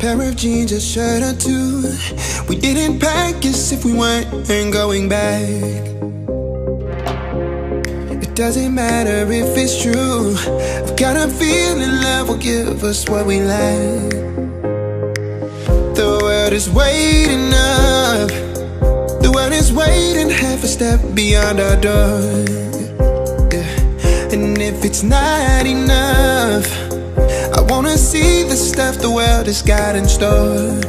pair of jeans, a shirt or two. We didn't pack as if we weren't going back. It doesn't matter if it's true. I've got a feeling love will give us what we lack. The world is waiting up. The world is waiting half a step beyond our door. Yeah. And if it's not enough, I wanna see the stuff the world has got in store.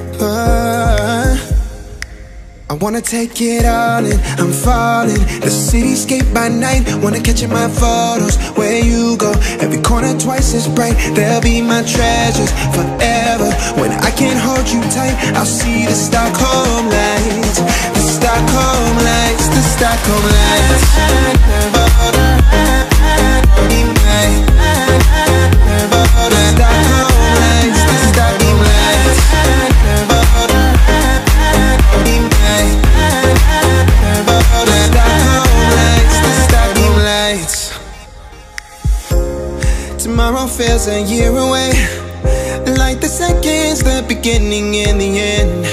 I wanna take it all in, I'm falling. The cityscape by night, wanna catch in my photos. Where you go, every corner twice as bright. They'll be my treasures forever. When I can't hold you tight, I'll see the Stockholm lights. The Stockholm lights, the Stockholm lights. Tomorrow feels a year away, like the seconds, the beginning and the end.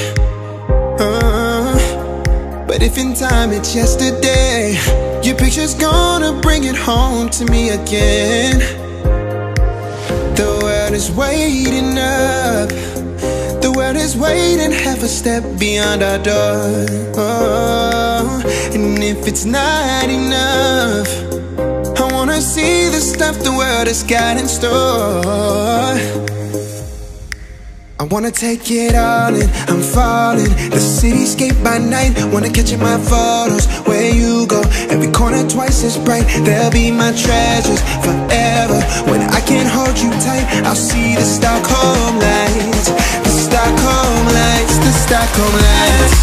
But if in time it's yesterday, your picture's gonna bring it home to me again. The world is waiting up. The world is waiting half a step beyond our door. And if it's not enough, I wanna see the stuff the world has got in store. I wanna take it all in, I'm falling. The cityscape by night, wanna catch in my photos. Where you go, every corner twice as bright. They'll be my treasures forever. When I can't hold you tight, I'll see the Stockholm lights. The Stockholm lights, the Stockholm lights.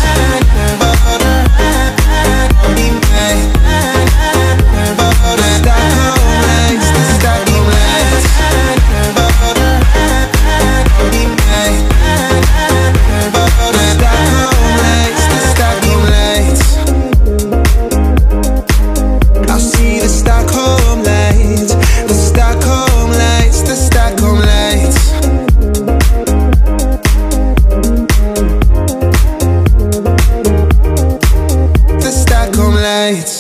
Lights.